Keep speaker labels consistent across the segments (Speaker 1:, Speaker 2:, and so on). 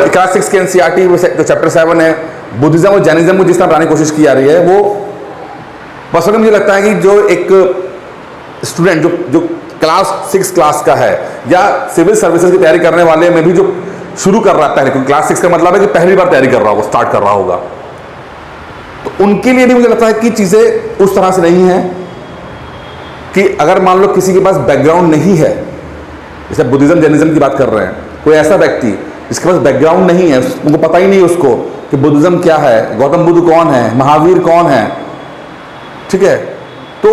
Speaker 1: Class 6 के NCERT जो chapter 7 है, बुद्धिज्म और जैनिज्म को जिस तरह बनाने की कोशिश की जा रही है, वो पर्सनली मुझे लगता है कि जो एक स्टूडेंट जो क्लास 6 क्लास का है या सिविल सर्विसेज की तैयारी करने वाले में भी जो शुरू कर रहा है पहले, क्योंकि क्लास 6 का मतलब है कि पहली बार तैयारी कर रहा होगा, स्टार्ट कर रहा होगा, तो उनके लिए भी मुझे लगता है कि चीज़ें उस तरह से नहीं है कि अगर मान लो किसी के पास बैकग्राउंड नहीं है, जैसे बुद्धिज्म जैनिज्म की बात कर रहे हैं, कोई ऐसा व्यक्ति जिसके पास बैकग्राउंड नहीं है, उनको पता ही नहीं उसको कि बुद्धिज्म क्या है, गौतम बुद्ध कौन है, महावीर कौन है, ठीक है, तो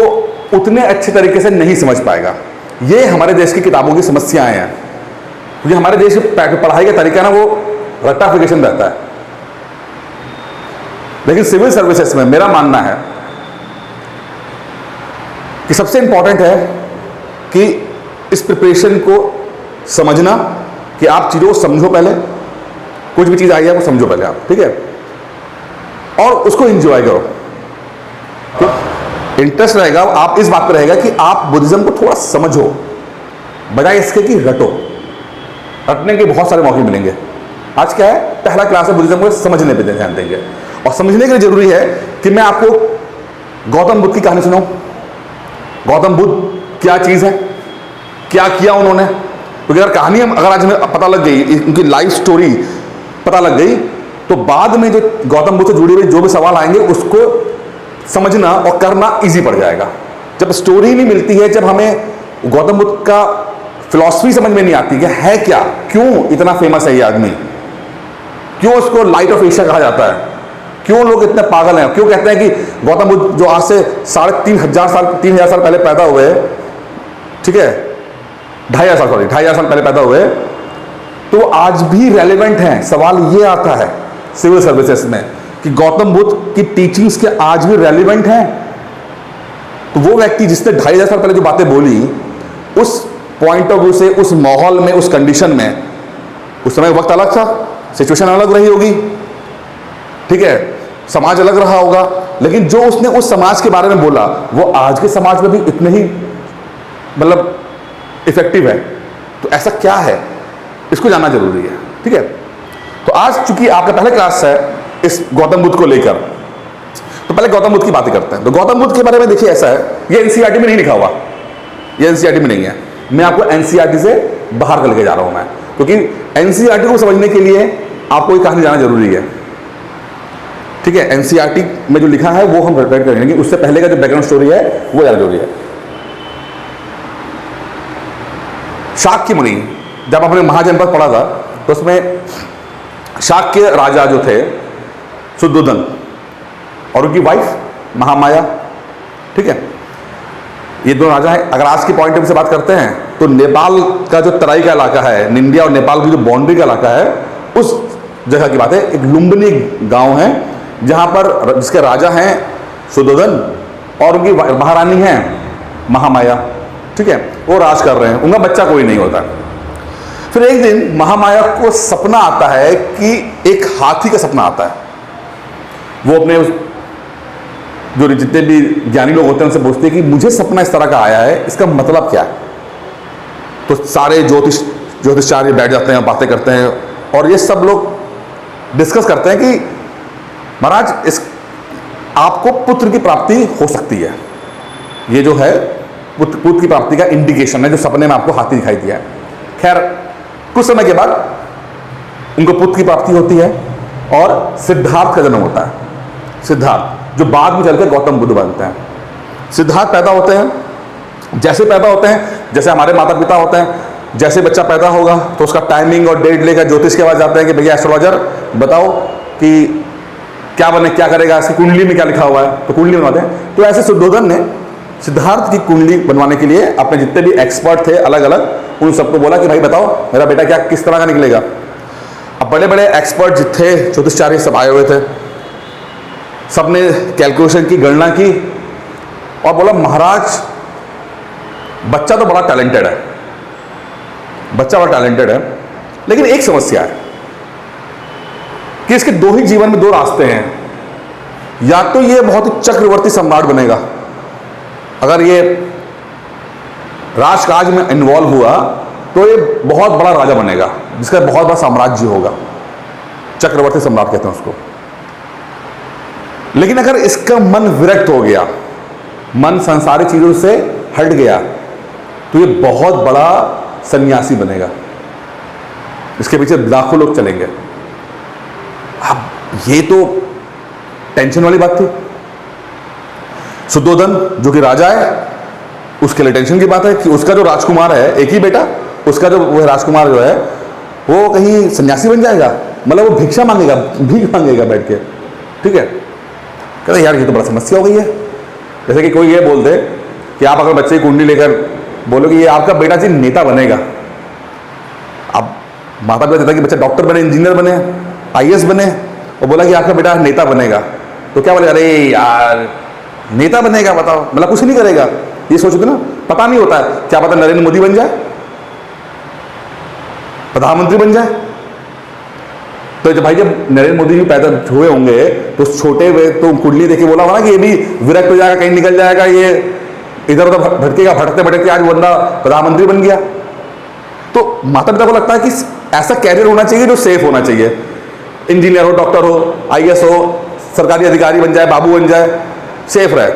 Speaker 1: उतने अच्छे तरीके से नहीं समझ पाएगा। ये हमारे देश की किताबों की समस्याएं हैं, क्योंकि हमारे देश की पढ़ाई का तरीका ना वो रट्टाफिकेशन रहता है। लेकिन सिविल सर्विसेज में मेरा मानना है कि सबसे इंपॉर्टेंट है कि इस प्रिपरेशन को समझना, कि आप चीज़ों को समझो, पहले कुछ भी चीज़ आई है वो समझो पहले आप, ठीक है, और उसको एंजॉय करो। तो इंटरेस्ट रहेगा, आप इस बात पर रहेगा कि आप बुद्धिज्म को थोड़ा समझो, बजाय इसके कि रटो। रटने के बहुत सारे मौके मिलेंगे। आज क्या है, पहला क्लास है, बुद्धिज्म को समझने पे ध्यान देंगे, और समझने के लिए जरूरी है कि मैं आपको गौतम बुद्ध की कहानी सुनाऊं। गौतम बुद्ध क्या चीज़ है, क्या किया उन्होंने, क्योंकि अगर कहानी अगर आज हमें पता लग गई, उनकी लाइफ स्टोरी पता लग गई, तो बाद में जो गौतम बुद्ध से जुड़े हुए जो भी सवाल आएंगे उसको समझना और करना इजी पड़ जाएगा। जब स्टोरी नहीं मिलती है, जब हमें गौतम बुद्ध का फिलॉसफी समझ में नहीं आती कि है क्या, क्यों इतना फेमस है ये आदमी, क्यों उसको लाइट ऑफ एशिया कहा जाता है, क्यों लोग इतने पागल हैं, क्यों कहते हैं कि गौतम बुद्ध जो आज से 3,500 साल पहले पैदा हुए, ठीक है, 2,500 साल पहले पैदा हुए, तो आज भी रेलेवेंट हैं। सवाल ये आता है सिविल सर्विसेज में कि गौतम बुद्ध की टीचिंग्स के आज भी रेलेवेंट हैं। तो वो व्यक्ति जिसने 2,500 साल पहले जो बातें बोली, उस पॉइंट ऑफ व्यू से, उस माहौल में, उस कंडीशन में, उस समय वक्त अलग था, सिचुएशन अलग रही होगी, ठीक है, समाज अलग रहा होगा, लेकिन जो उसने उस समाज के बारे में बोला वो आज के समाज में भी इतने ही मतलब इफेक्टिव है। तो ऐसा क्या है, इसको जानना जरूरी है, ठीक है। तो आज चूंकि आपका पहला क्लास है इस गौतम बुद्ध को लेकर, तो पहले गौतम बुद्ध की बातें करते हैं। तो गौतम बुद्ध के बारे में देखिए, ऐसा है, ये एनसीईआरटी में नहीं लिखा हुआ, ये एनसीईआरटी में नहीं है, मैं आपको एनसीईआरटी से बाहर कर लेके जा रहा हूं मैं, क्योंकि एनसीईआरटी को समझने के लिए आपको ये कहानी जानना जरूरी है, ठीक है। एनसीईआरटी में जो लिखा है वो हम रिपेयर करेंगे, लेकिन उससे पहले का जो बैकग्राउंड स्टोरी है वो ज़्यादा जरूरी है। शाक्य मुनि, जब आपने महाजनपद पढ़ा था तो उसमें शाक्य राजा जो थे शुद्धोधन और उनकी वाइफ महामाया, ठीक है, ये दो राजा हैं। अगर आज की पॉइंट से बात करते हैं तो नेपाल का जो तराई का इलाका है, इंडिया और नेपाल की जो बाउंड्री का इलाका है, उस जगह की बात है। एक लुम्बिनी गांव है जहां पर जिसके राजा हैं शुद्धोधन और उनकी महारानी है महामाया, ठीक है, वो राज कर रहे हैं, उनका बच्चा कोई नहीं होता। फिर एक दिन महामाया को सपना आता है कि एक हाथी का सपना आता है। वो अपने जो जितने भी ज्ञानी लोग होते हैं उनसे पूछते हैं कि मुझे सपना इस तरह का आया है, इसका मतलब क्या है। तो सारे ज्योतिषाचार्य बैठ जाते हैं, बातें करते हैं, और ये सब लोग डिस्कस करते हैं कि महाराज इस आपको पुत्र की प्राप्ति हो सकती है, ये जो है पुत्र की प्राप्ति का इंडिकेशन है जो सपने में आपको हाथी दिखाई दिया है। खैर कुछ समय के बाद उनको पुत्र की प्राप्ति होती है और सिद्धार्थ का जन्म होता है। सिद्धार्थ जो बाद में चलकर गौतम बुद्ध बनते हैं। सिद्धार्थ पैदा होते हैं, जैसे पैदा होते हैं जैसे हमारे माता पिता होते हैं, जैसे बच्चा पैदा होगा तो उसका टाइमिंग और डेट लेकर ज्योतिष के पास जाते हैं कि भैया एस्ट्रोलॉजर बताओ कि क्या बने, क्या करेगा, इसकी कुंडली में क्या लिखा हुआ है, तो कुंडली बनवाते हैं। तो ऐसे शुद्धोधन ने सिद्धार्थ की कुंडली बनवाने के लिए अपने जितने भी एक्सपर्ट थे अलग अलग, उन सबको बोला कि भाई बताओ मेरा बेटा क्या किस तरह का निकलेगा। अब बड़े बड़े एक्सपर्ट थे, ज्योतिषाचार्य सब आए हुए थे, सबने कैलकुलेशन की, गणना की और बोला महाराज बच्चा तो बड़ा टैलेंटेड है, बच्चा बड़ा टैलेंटेड है, लेकिन एक समस्या है कि इसके दो ही जीवन में दो रास्ते हैं। या तो ये बहुत ही चक्रवर्ती सम्राट बनेगा, अगर ये राजकाज में इन्वॉल्व हुआ तो ये बहुत बड़ा राजा बनेगा जिसका बहुत बड़ा साम्राज्य होगा, चक्रवर्ती सम्राट कहते हैं उसको। लेकिन अगर इसका मन विरक्त हो गया, मन संसारिक चीजों से हट गया, तो ये बहुत बड़ा सन्यासी बनेगा। इसके पीछे लाखों लोग चलेंगे। अब ये तो टेंशन वाली बात थी। शुद्धोधन जो कि राजा है, उसके लिए टेंशन की बात है कि उसका जो राजकुमार है, एक ही बेटा, उसका जो वो राजकुमार जो है वो कहीं सन्यासी बन जाएगा, मतलब वो भिक्षा मांगेगा, भीख मांगेगा बैठ के। ठीक है, कहते यार ये तो बड़ा समस्या हो गई है। जैसे कि कोई ये बोल दे कि आप अगर बच्चे की कुंडली लेकर बोलोगे ये आपका बेटा जी नेता बनेगा, अब माता पिता देता कि बच्चा डॉक्टर बने, इंजीनियर बने, आईएएस बने, और बोला कि आपका बेटा नेता बनेगा, तो क्या बोले, अरे यार नेता बनेगा, बताओ, मतलब कुछ नहीं करेगा। ये सोचोगे ना, पता नहीं होता है, क्या पता नरेंद्र मोदी बन जाए, प्रधानमंत्री बन जाए। तो जब भाई जब नरेंद्र मोदी जी पैदा हुए होंगे तो छोटे हुए तो कुंडली देखे बोला होगा ना कि ये भी विरक्त हो जाएगा, कहीं निकल जाएगा, ये इधर उधर भटकेगा, भटकते भटकते आज बंदा प्रधानमंत्री बन गया। तो माता पिता को लगता है कि ऐसा कैरियर होना चाहिए जो सेफ होना चाहिए, इंजीनियर हो, डॉक्टर हो, आईएएस हो, सरकारी अधिकारी बन जाए, बाबू बन जाए, सेफ रहे।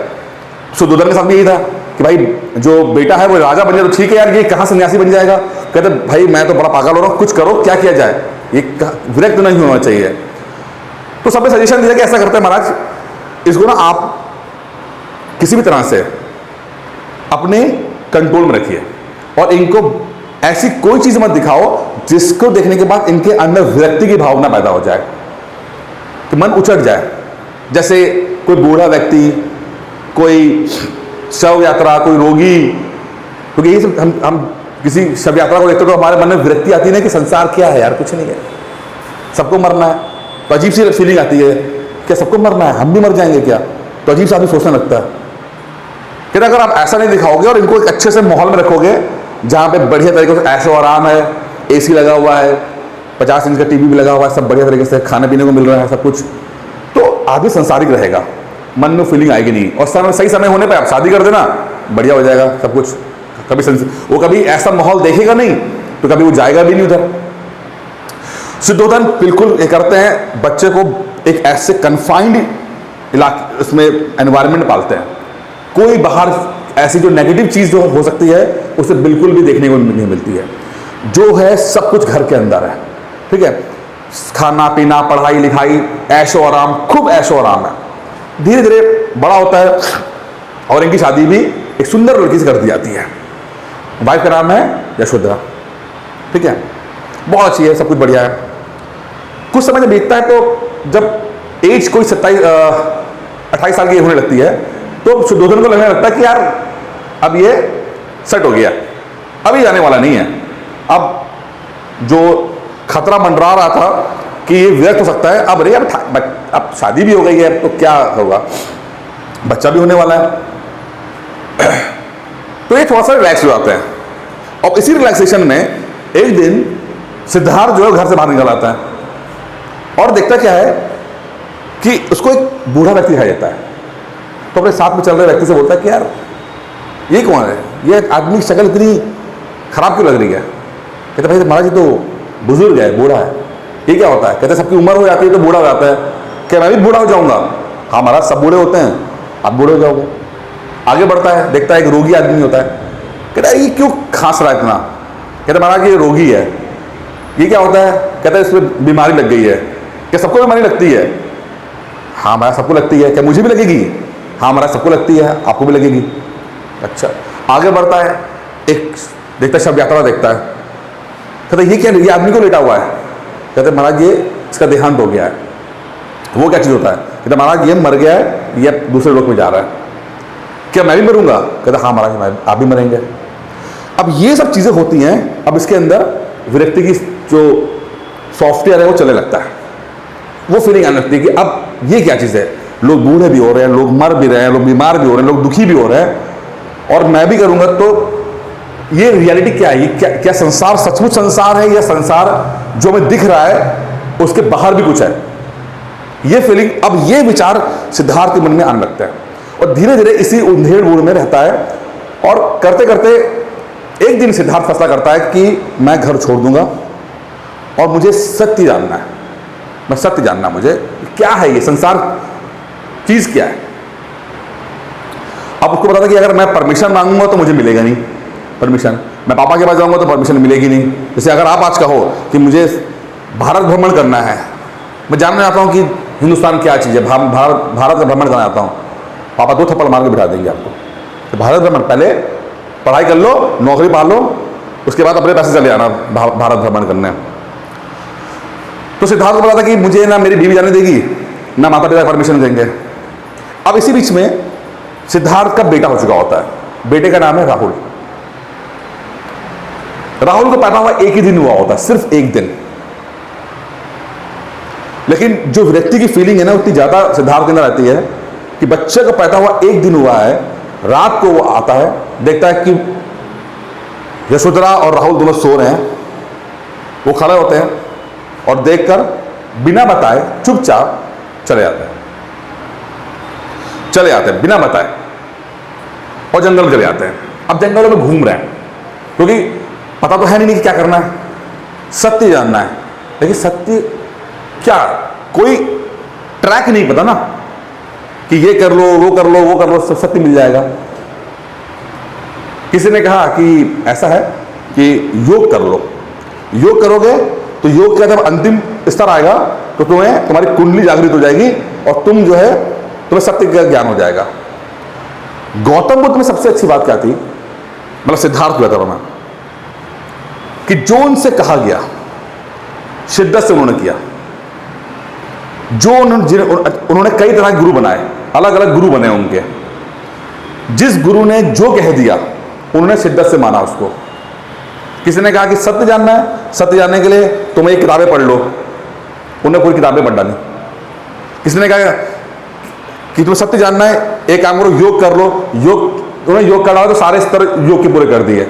Speaker 1: शुद्धोधन के साथ भी यही था कि भाई जो बेटा है वो राजा बन जाए तो ठीक है यार, ये कहाँ सन्यासी बन जाएगा। कहते भाई मैं तो बड़ा पागल हो रहा हूँ, कुछ करो, क्या किया जाए, ये विरक्त नहीं होना चाहिए। तो सबने सजेशन दिया कि ऐसा करते हैं महाराज, इसको ना आप किसी भी तरह से अपने कंट्रोल में रखिए और इनको ऐसी कोई चीज मत दिखाओ जिसको देखने के बाद इनके अंदर विरक्ति की भावना पैदा हो जाए, कि मन उचट जाए। जैसे कोई बूढ़ा व्यक्ति, कोई शव यात्रा, कोई रोगी, क्योंकि ये सब हम किसी शव यात्रा को देखते तो हमारे मन में विरक्ति आती है ना कि संसार क्या है यार, कुछ नहीं है, सबको मरना है। तो अजीब सी फीलिंग आती है, क्या सबको मरना है, हम भी मर जाएंगे क्या, तो अजीब सा आदमी सोचने लगता है। फिर अगर आप ऐसा नहीं दिखाओगे और इनको एक अच्छे से माहौल में रखोगे जहाँ पे बढ़िया तरीके से ऐशो आराम है, एसी लगा हुआ है, 50 इंच का टीवी भी लगा हुआ है, सब बढ़िया तरीके से खाने पीने को मिल रहा है, सब कुछ, तो आदमी संसारिक रहेगा, मन में फीलिंग आएगी नहीं। और समय सही समय होने पर आप शादी कर देना, बढ़िया हो जाएगा सब कुछ। कभी वो कभी ऐसा माहौल देखेगा नहीं तो कभी वो जाएगा भी नहीं उधर। शुद्धोधन बिल्कुल ये करते हैं, बच्चे को एक ऐसे कन्फाइंड इलाके उसमें एनवायरनमेंट पालते हैं, कोई बाहर ऐसी जो नेगेटिव चीज जो हो सकती है उसे बिल्कुल भी देखने को नहीं मिलती है। जो है सब कुछ घर के अंदर है। ठीक है, खाना पीना, पढ़ाई लिखाई, ऐशो आराम, खूब ऐशो आराम है। धीरे धीरे बड़ा होता है और इनकी शादी भी एक सुंदर लड़की से कर दी जाती है। वाइफ का नाम है यशोधरा। ठीक है, बहुत अच्छी है, सब कुछ बढ़िया है। कुछ समय जब बीतता है तो जब एज कोई 28 साल की होने लगती है तो शुद्धोधन को लगने लगता है कि यार अब ये सेट हो गया, अभी जाने वाला नहीं है। अब जो खतरा मंडरा रहा था कि ये व्यर्थ हो सकता है, अब अरे अब शादी भी हो गई है, तो क्या होगा, बच्चा भी होने वाला है। तो ये थोड़ा सा रिलैक्स हो जाते हैं। और इसी रिलैक्सेशन में एक दिन सिद्धार्थ जो है घर से बाहर निकल आता है और देखता क्या है कि उसको एक बूढ़ा व्यक्ति दिखाई देता है। तो अपने साथ में चल रहे व्यक्ति से बोलता है कि यार ये कौन है, ये आदमी की शक्ल इतनी खराब क्यों लग रही है। कहते भाई महाराज ये तो बुजुर्ग है, बूढ़ा है। ये क्या होता है, कहते सबकी उम्र हो जाती है तो बूढ़ा हो जाता है, क्या मैं भी बूढ़ा हो जाऊंगा। हाँ महाराज सब बूढ़े होते हैं, आप बूढ़े हो जाओगे। आगे बढ़ता है, देखता है एक रोगी आदमी होता है। कहता है ये क्यों खांस रहा है इतना। कहते महाराज ये रोगी है। ये क्या होता है, कहता है इसमें बीमारी लग गई है। क्या सबको बीमारी लगती है। हाँ महाराज सबको लगती है। क्या मुझे भी लगेगी। हाँ महाराज सबको लगती है, आपको भी लगेगी। अच्छा, आगे बढ़ता है, एक देखता है शव यात्रा देखता है। कहता ये क्या, ये आदमी को लेटा हुआ है। कहते महाराज ये इसका देहांत हो गया है। वो क्या चीज़ होता है। कहते महाराज ये मर गया है, ये दूसरे लोक में जा रहा है। क्या मैं भी मरूंगा। कहता हाँ महाराज आप भी मरेंगे। अब ये सब चीज़ें होती हैं। अब इसके अंदर विरक्ति की जो सॉफ्टवेयर है वो चलने लगता है, वो फीलिंग आने लगती है कि अब ये क्या चीज़ है। लोग बूढ़े भी हो रहे हैं, लोग मर भी रहे हैं, लोग बीमार भी हो रहे हैं, लोग दुखी भी हो रहे हैं, और मैं भी करूंगा तो ये रियलिटी क्या है। ये क्या संसार सचमुच संसार है या संसार जो हमें दिख रहा है उसके बाहर भी कुछ है। ये फीलिंग, अब ये विचार सिद्धार्थ के मन में आने लगता है और धीरे धीरे इसी उंधेड़ बूढ़ में रहता है। और करते करते एक दिन सिद्धार्थ फैसला करता है कि मैं घर छोड़ दूंगा और मुझे सत्य जानना है। मैं सत्य जानना, मुझे क्या है ये संसार, चीज क्या है। अब उसको पता था कि अगर मैं परमिशन मांगूंगा तो मुझे मिलेगा नहीं परमिशन, मैं पापा के पास जाऊंगा तो परमिशन मिलेगी नहीं। जैसे अगर आप आज कहो कि मुझे भारत भ्रमण करना है, मैं जानना चाहता हूं कि हिंदुस्तान क्या चीज़ है, भारत का भ्रमण करना चाहता हूं, पापा 2 थप्पड़ मार के बिठा देंगे आपको। तो भारत भ्रमण, पहले पढ़ाई कर लो, नौकरी पा लो, उसके बाद अपने पैसे चले आना भारत भ्रमण करने। तो सिद्धार्थ को पता था कि मुझे ना मेरी बीवी जाने देगी, ना माता पिता परमिशन देंगे। अब इसी बीच में सिद्धार्थ का बेटा हो चुका होता है, बेटे का नाम है राहुल। राहुल को पैदा हुआ एक ही दिन हुआ होता है, सिर्फ एक दिन, लेकिन जो व्यक्ति की फीलिंग है ना उतनी ज्यादा सिद्धार्थ के अंदर रहती है कि बच्चे को पैदा हुआ एक दिन हुआ है, रात को वो आता है, देखता है कि यशोधरा और राहुल दोनों सो रहे हैं। वो खड़े होते हैं और देखकर बिना बताए चुपचाप चले जाते हैं बिना बताए, और जंगल में चले जाते हैं। अब जंगलों में घूम रहे हैं क्योंकि पता तो है नहीं कि क्या करना है, सत्य जानना है, लेकिन सत्य क्या, कोई ट्रैक नहीं पता ना कि ये कर लो वो कर लो वो कर लो, सब सत्य मिल जाएगा। किसी ने कहा कि ऐसा है कि योग कर लो, योग करोगे तो योग का जब अंतिम स्तर आएगा तो तुम्हारी कुंडली जागृत हो जाएगी और तुम जो है तुम्हें सत्य का ज्ञान हो जाएगा। गौतम बुद्ध में सबसे अच्छी बात क्या थी, मतलब सिद्धार्थ को बताता मैं, कि जो उनसे कहा गया शिद्दत से उन्होंने किया। जो उन्होंने कई तरह के गुरु बनाए, अलग अलग गुरु बने उनके, जिस गुरु ने जो कह दिया उन्होंने शिद्दत से माना उसको। किसी ने कहा कि सत्य जानना है, सत्य जानने के लिए तुम्हें किताबें पढ़ लो, उन्होंने पूरी किताबें पढ़ डाली। किसी ने कहा कि तुम्हें सत्य जानना है, एक काम करो योग कर लो, उन्होंने योग कर डाला तो सारे स्तर योग के पूरे कर दिए।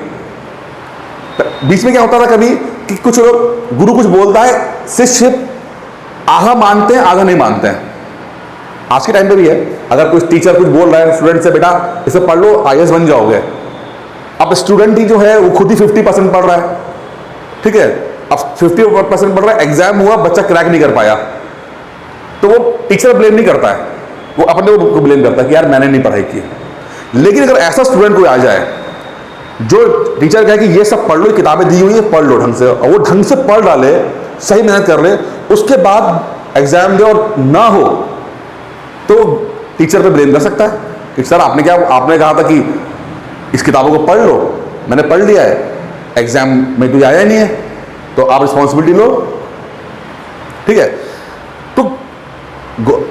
Speaker 1: बीच में क्या होता था कभी कि कुछ लोग, गुरु कुछ बोलता है, शिष्य आधा मानते हैं आधा नहीं मानते हैं। आज के टाइम पे भी है, अगर कोई टीचर कुछ बोल रहा है स्टूडेंट से, बेटा इसे पढ़ लो IAS बन जाओगे, अब स्टूडेंट ही जो है वो खुद ही 50% पढ़ रहा है, ठीक है, अब 50% पढ़ रहा है, एग्जाम हुआ बच्चा क्रैक नहीं कर पाया, तो वो टीचर ब्लेम नहीं करता है, वो अपने को ब्लेम करता है कि यार मैंने नहीं पढ़ाई की। लेकिन अगर ऐसा स्टूडेंट कोई आ जाए जो टीचर कहे कि ये सब पढ़ लो, किताबें दी हुई है पढ़ लो ढंग से, और वो ढंग से पढ़ डाले, सही मेहनत कर ले, उसके बाद एग्जाम दे और ना हो तो टीचर पे ब्लेम कर सकता है कि सर आपने कहा था कि इस किताबों को पढ़ लो, मैंने पढ़ लिया है, एग्जाम में तो आया नहीं है, तो आप रिस्पॉन्सिबिलिटी लो। ठीक है, तो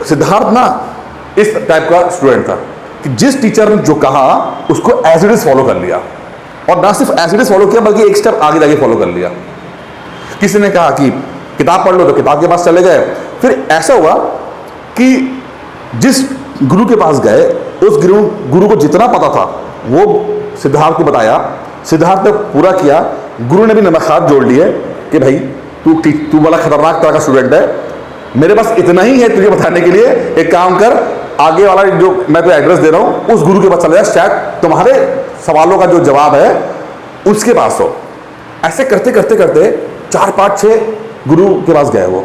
Speaker 1: सिद्धार्थ ना इस टाइप का स्टूडेंट था कि जिस टीचर ने जो कहा उसको एज इट इज फॉलो कर लिया, और ना सिर्फ एज इट इज फॉलो किया बल्कि एक स्टेप आगे जाके फॉलो कर लिया। किसी ने कहा कि किताब पढ़ लो तो किताब के पास चले गए। फिर ऐसा हुआ कि जिस गुरु के पास गए उस गुरु को जितना पता था वो सिद्धार्थ को बताया, सिद्धार्थ ने पूरा किया। गुरु ने भी नमक हाथ जोड़ लिए कि भाई तू बड़ा खतरनाक तरह का स्टूडेंट है, मेरे पास इतना ही है तुझे बताने के लिए, एक काम कर आगे वाला जो मैं तो एड्रेस दे रहा हूं उस गुरु के पास चले जा, शायद तुम्हारे सवालों का जो जवाब है उसके पास हो। ऐसे करते करते करते 4 5 6 गुरु के पास गए वो।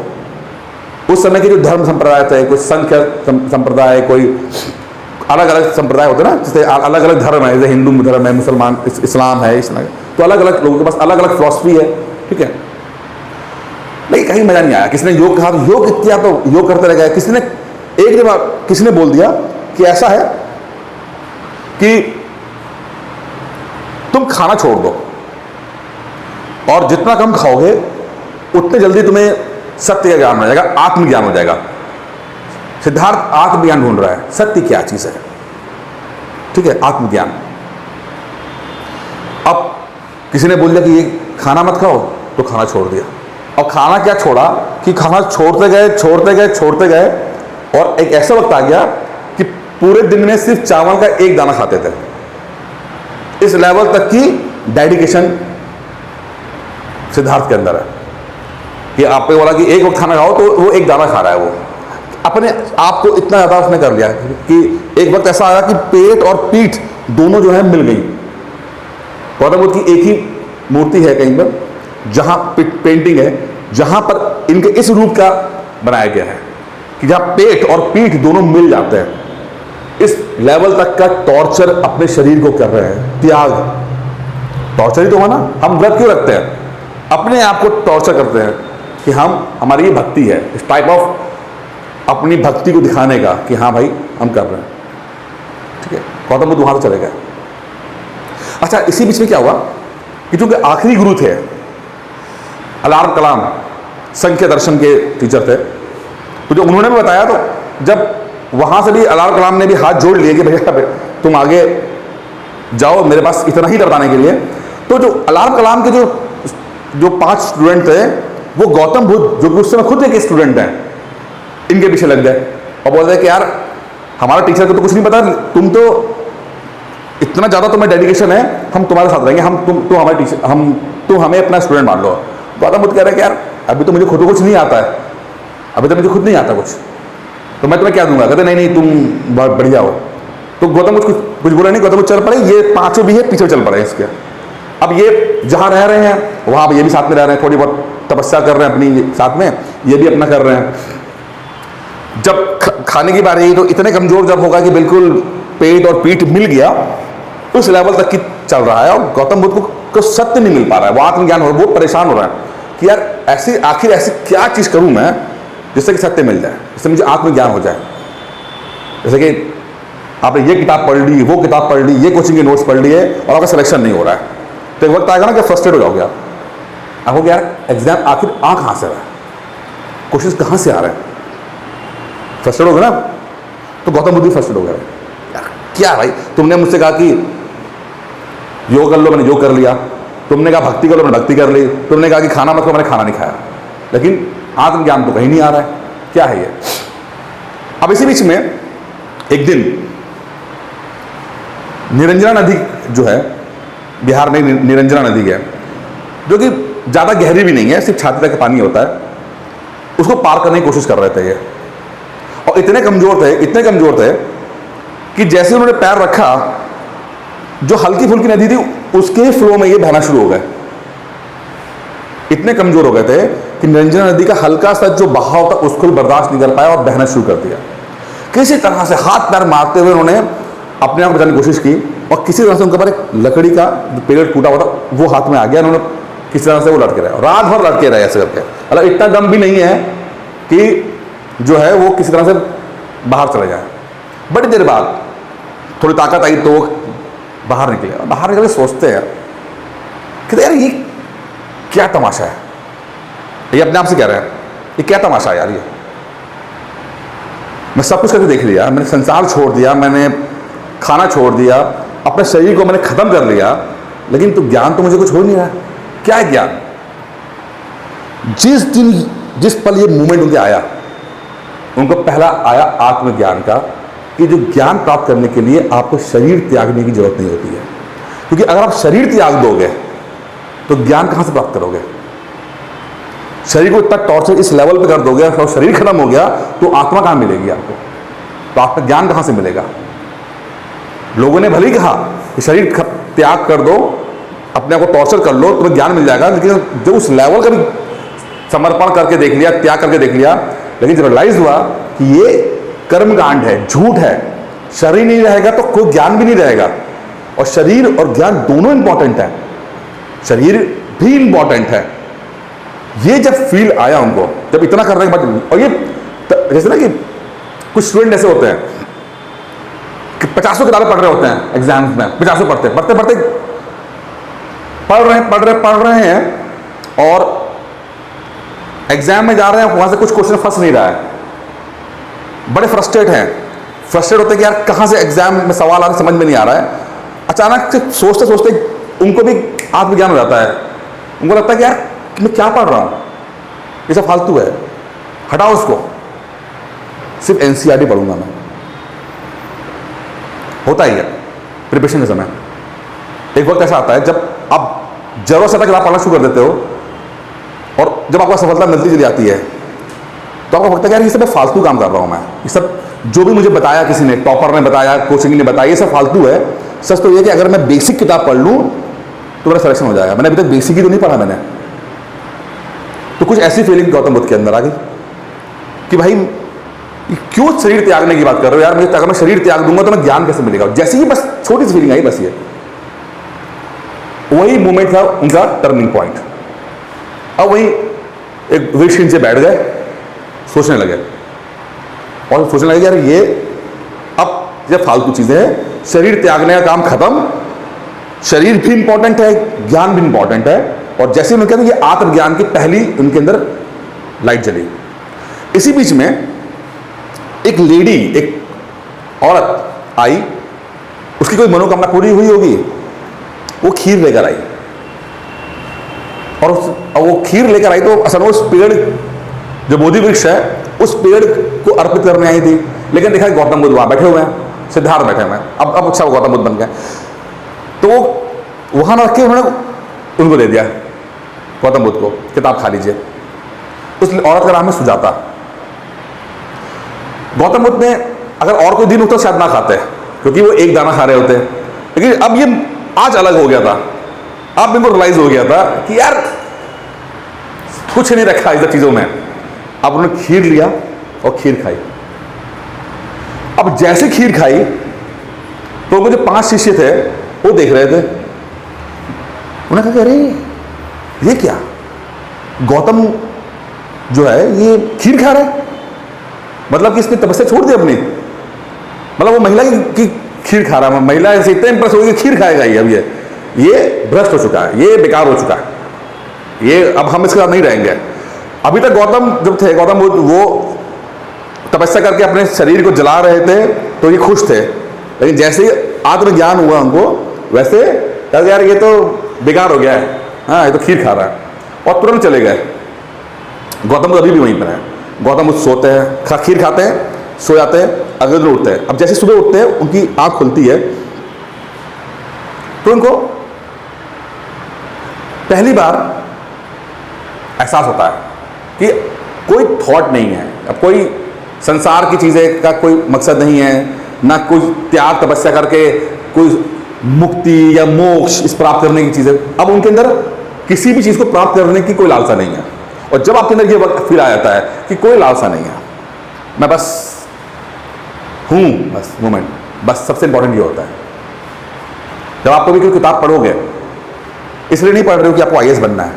Speaker 1: उस समय के जो धर्म संप्रदाय थे, कोई संख्य संप्रदाय, कोई अलग अलग संप्रदाय होते ना, जैसे अलग अलग धर्म है, जैसे हिंदू धर्म है, मुसलमान, इस्लाम है, तो अलग अलग लोगों के पास अलग अलग फिलॉसफी है, ठीक है। लेकिन कहीं मजा नहीं आया। किसी ने योग कहा तो योग किया तो योग करते रह गए। किसी ने बोल दिया कि ऐसा है कि तुम खाना छोड़ दो और जितना कम खाओगे उतने जल्दी तुम्हें सत्य का ज्ञान हो जाएगा, आत्मज्ञान हो जाएगा। सिद्धार्थ आत्मज्ञान ढूंढ रहा है, सत्य क्या चीज है, ठीक है, आत्मज्ञान। अब किसी ने बोल दिया कि ये खाना मत खाओ, तो खाना छोड़ दिया। और खाना क्या छोड़ा कि खाना छोड़ते गए और एक ऐसा वक्त आ गया कि पूरे दिन में सिर्फ चावल का एक दाना खाते थे। इस लेवल तक की डेडिकेशन सिद्धार्थ के अंदर है कि आपने बोला कि एक वक्त खाना खाओ तो वो एक दाना खा रहा है। वो अपने आप को इतना ज्यादा उसने कर लिया कि एक वक्त ऐसा आया कि पेट और पीठ दोनों जो है मिल गई। गौतम बुद्ध की एक ही मूर्ति है कहीं पर, जहां पेंटिंग है, जहां पर इनके इस रूप का बनाया गया है कि जहां पेट और पीठ दोनों मिल जाते हैं, इस लेवल तक का टॉर्चर अपने शरीर को कर रहे हैं। त्याग टॉर्चर ही तो है ना। हम व्रत क्यों रखते हैं? अपने आप को टॉर्चर करते हैं कि हमारी ये भक्ति है, इस टाइप ऑफ अपनी भक्ति को दिखाने का कि हाँ भाई हम कर रहे हैं। ठीक है, गौतम बुद्ध वहां तो चले गए। अच्छा, इसी बीच में क्या हुआ कि चूंकि आखिरी गुरु थे अलार्म कलाम, संख्य दर्शन के टीचर थे, तो जो उन्होंने भी बताया, तो जब वहां से भी अलार्म कलाम ने भी हाथ जोड़ लिए कि भैया तुम आगे जाओ, मेरे पास इतना ही बताने के लिए, तो जो अलार्म कलाम के जो 5 स्टूडेंट थे, वो गौतम बुद्ध जो कि उस समय खुद एक स्टूडेंट हैं, इनके पीछे लग गए और बोल रहे कि यार हमारा टीचर को तो कुछ नहीं पता, तुम तो इतना ज़्यादा तुम्हें डेडिकेशन है, हम तुम्हारे साथ रहेंगे, तुम हमारे टीचर, तुम हमें अपना स्टूडेंट मान लो। गौतम बुद्ध कह रहे हैं कि यार अभी तो मुझे खुद को कुछ नहीं आता है, अभी तो मुझे खुद नहीं आता कुछ, तो मैं तुम्हें क्या दूंगा? कहते नहीं तुम बहुत बढ़िया हो। तो गौतम बुद्ध कुछ बोला नहीं, गौतम बुद्ध चल पड़े, ये 5 भी है पीछे चल पड़े इसके। अब ये जहाँ रह रहे हैं वहाँ ये भी साथ में रह रहे हैं, थोड़ी बहुत तपस्या कर रहे हैं अपनी साथ में, ये भी अपना कर रहे हैं। जब खाने की बारी तो इतने कमजोर जब होगा कि बिल्कुल पेट और पीठ मिल गया, उस लेवल तक की चल रहा है, और गौतम बुद्ध को सत्य नहीं मिल पा रहा है, वो आत्मज्ञान हो रहा है, वो परेशान हो रहा है कि यार आखिर ऐसी क्या चीज़ करूँ मैं जिससे कि सत्य मिल जाए, जिससे मुझे आत्मज्ञान हो जाए। जैसे कि आपने ये किताब पढ़ ली, वो किताब पढ़ ली, ये कोचिंग के नोट्स पढ़ लिए और आपका सिलेक्शन नहीं हो रहा है, तो एक वक्त आएगा ना कि फ्रस्ट्रेट हो जाओगे आपको यार एग्जाम आखिर आ कहाँ से रहा है, क्वेश्चन कहाँ से आ रहे हैं, फ्रस्ट्रेट हो गए ना। तो गौतम बुद्ध फ्रस्ट्रेट हो गया, यार क्या भाई, तुमने मुझसे कहा कि योग कर लो, मैंने योग कर लिया, तुमने कहा भक्ति कर लो, मैंने भक्ति कर ली, तुमने कहा कि खाना मत खाओ, मैंने खाना नहीं खाया, लेकिन आत्मज्ञान तो कहीं नहीं आ रहा है, क्या है ये? अब इसी बीच में एक दिन निरंजना नदी जो है, बिहार में निरंजना नदी है, जो कि ज़्यादा गहरी भी नहीं है, सिर्फ छाती तक का पानी होता है, उसको पार करने की कोशिश कर रहे थे ये, और इतने कमज़ोर थे कि जैसे उन्होंने पैर रखा, जो हल्की फुल्की नदी थी उसके फ्लो में ये बहना शुरू हो गए। इतने कमज़ोर हो गए थे कि निरंजना नदी का हल्का सा जो बहाव था उसको भी बर्दाश्त नहीं कर पाया और बहना शुरू कर दिया। किसी तरह से हाथ पैर मारते हुए उन्होंने अपने आप बचाने की कोशिश की, और किसी तरह से उनके पास एक लकड़ी का जो पेड़ टूटा हुआ था वो हाथ में आ गया, उन्होंने किसी तरह से वो लटके रहे, रात भर लटके रहे ऐसे करके, मतलब इतना दम भी नहीं है कि जो है वो किसी तरह से बाहर चले जाए। बड़ी देर बाद थोड़ी ताकत आई तो बाहर निकले, बाहर निकल के सोचते हैं कि यार ये क्या तमाशा है, ये अपने आप से कह रहे हैं ये क्या तमाशा है यार, ये मैं सब कुछ करके देख लिया, मैंने संसार छोड़ दिया, मैंने खाना छोड़ दिया, अपने शरीर को मैंने खत्म कर लिया, लेकिन तो ज्ञान तो मुझे कुछ हो नहीं रहा है। क्या है ज्ञान? जिस पल ये मूवमेंट उनके आया, उनको पहला आया आत्मज्ञान का, कि जो ज्ञान प्राप्त करने के लिए आपको शरीर त्यागने की जरूरत नहीं होती है, क्योंकि अगर आप शरीर त्याग दोगे तो ज्ञान कहां से प्राप्त करोगे? शरीर को इतना टॉर्चर इस लेवल पे कर दोगे और शरीर खत्म हो गया तो आत्मा कहां मिलेगी आपको? तो आपका ज्ञान कहां से मिलेगा? लोगों ने भले ही कहा कि शरीर त्याग कर दो, अपने आप को टॉर्चर कर लो, तुम्हें ज्ञान मिल जाएगा, लेकिन जो उस लेवल का भी समर्पण करके देख लिया, त्याग करके देख लिया, लेकिन जब रियलाइज हुआ कि ये कर्मकांड है, झूठ है, शरीर नहीं रहेगा तो कोई ज्ञान भी नहीं रहेगा, और शरीर और ज्ञान दोनों इंपॉर्टेंट है, शरीर भी इंपॉर्टेंट है। ये जब फील आया उनको, जब इतना करने के बाद, और ये जैसे ना कि कुछ स्टूडेंट ऐसे होते हैं कि 50 किताबें पढ़ रहे होते हैं एग्जाम्स में, 50 पढ़ रहे हैं और एग्जाम में जा रहे हैं, वहां से कुछ क्वेश्चन फंस नहीं रहा है, बड़े फ्रस्ट्रेट होते हैं कि यार कहां से एग्जाम में सवाल आ रहा समझ में नहीं आ रहा है। अचानक से सोचते सोचते उनको भी आत्मज्ञान हो जाता है, उनको लगता है कि यार मैं क्या पढ़ रहा हूं, ये सब फालतू है, हटाओ उसको, सिर्फ एनसीईआरटी पढ़ूंगा मैं। होता ही है प्रिपरेशन के समय, एक वक्त ऐसा आता है जब आप जरूरत से किताब पढ़ना शुरू कर देते हो, और जब आपको सफलता मिलती चली जाती है तो आपको लगता है यार ये सब मैं फालतू काम कर रहा हूं, मैं ये सब जो भी मुझे बताया किसी ने, टॉपर ने बताया, कोचिंग ने बताया, ये सब फालतू है। सच तो ये कि अगर मैं बेसिक किताब पढ़ लूं तो मेरा सिलेक्शन हो जाएगा, मैंने अभी तक बेसिक ही तो नहीं पढ़ा मैंने। तो कुछ ऐसी फीलिंग गौतम बुद्ध के अंदर आ गई कि भाई क्यों शरीर त्यागने की बात कर रहे हो यार, अगर मैं शरीर त्याग दूंगा तो मैं ज्ञान कैसे मिलेगा। जैसे ही बस छोटी सी फीलिंग आई, बस ये वही मोमेंट था उनका टर्निंग पॉइंट। अब वही एक वृक्ष नीचे बैठ गए, सोचने लगे और सोचने लगे यार ये अब ये फालतू चीजें हैं, शरीर त्यागने का काम खत्म, शरीर भी इंपॉर्टेंट है, ज्ञान भी इंपॉर्टेंट है। और जैसे उन्होंने कहा ये आत्मज्ञान की पहली उनके अंदर लाइट जली। इसी बीच में एक लेडी, एक औरत आई, उसकी कोई मनोकामना पूरी हुई होगी, वो खीर लेकर आई। और वो खीर लेकर आई तो असल में उस पेड़, जो बोधि वृक्ष है, उस पेड़ को अर्पित करने आई थी। लेकिन देखा गौतम बुद्ध वहां बैठे हुए हैं, सिद्धार्थ बैठे हुए हैं। अब अच्छा गौतम बुद्ध बन गए, तो वो वहां रख के उन्होंने उनको दे दिया गौतम बुद्ध को, किताब खा लीजिए। उस औरत का नाम है सुजाता। गौतम बुद्ध ने अगर और कोई दिन होता शायद ना खाते, क्योंकि वो एक दाना खा रहे होते, लेकिन अब ये आज अलग हो गया था। अब इनको रियलाइज हो गया था कि यार कुछ नहीं रखा इस चीजों में। अब उन्होंने खीर लिया और खीर खाई। अब जैसे खीर खाई तो उनके जो 5 शिष्य थे वो देख रहे थे। उन्होंने कहा अरे ये क्या, गौतम जो है ये खीर खा रहा है, मतलब कि इसने तपस्या छोड़ दी अपनी, मतलब वो महिला की खीर खा रहा है। महिला ऐसे इतने इंप्रेस हो गई कि खीर खाएगा ये, अब ये भ्रष्ट हो चुका है, ये बेकार हो चुका है, ये अब हम इसके साथ नहीं रहेंगे। अभी तक गौतम जब थे, गौतम बुद्ध वो तपस्या करके अपने शरीर को जला रहे थे तो ये खुश थे, लेकिन जैसे ही आत्मज्ञान हुआ उनको, वैसे कहा यार ये तो बेकार हो गया है, हाँ ये तो खीर खा रहा है, और तुरंत चले गए। गौतम बुद्ध अभी भी वहीं पर है। गौतम बुद्ध सोते हैं, खीर खाते हैं, सो जाते हैं, अगले दिन उठते हैं। अब जैसे सुबह उठते हैं उनकी आंख खुलती है तो उनको पहली बार एहसास होता है कि कोई थॉट नहीं है, अब कोई संसार की चीजें का कोई मकसद नहीं है, ना कोई त्याग तपस्या करके कोई मुक्ति या मोक्ष इस प्राप्त करने की चीजें। अब उनके अंदर किसी भी चीज को प्राप्त करने की कोई लालसा नहीं है। और जब आपके अंदर ये वक्त फील आ जाता है कि कोई लालसा नहीं है, मैं बस हूं, बस मोमेंट, बस सबसे इंपॉर्टेंट ये होता है। जब आप कभी कोई किताब पढ़ोगे, इसलिए नहीं पढ़ रहे हो कि आपको IAS बनना है,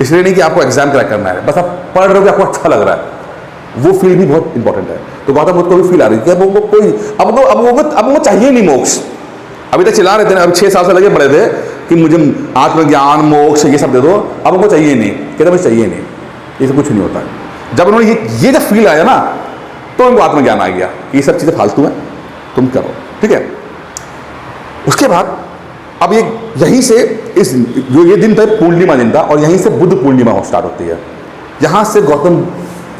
Speaker 1: इसलिए नहीं कि आपको एग्जाम क्रैक करना है, बस आप पढ़ रहे हो कि आपको अच्छा लग रहा है, वो फील भी बहुत इंपॉर्टेंट है। तो गौतम बुद्ध को भी फील आ रही है कि वो कोई अब वो चाहिए नहीं मोक्ष। अभी तक चिल्ला रहे थे ना, अभी 6 साल से लगे पड़े थे कि मुझे आत्मज्ञान मोक्ष ये सब दे दो, अब उनको चाहिए नहीं, कहते मुझे चाहिए नहीं, ये सब कुछ नहीं होता है। जब उन्होंने ये जब फील आया ना, तो उनको आत्मज्ञान आ गया कि ये सब चीज़ें फालतू हैं, तुम करो, ठीक है। उसके बाद अब ये यहीं से इस जो ये दिन था पूर्णिमा दिन था, और यहीं से बुद्ध पूर्णिमा स्टार्ट होती है। यहाँ से गौतम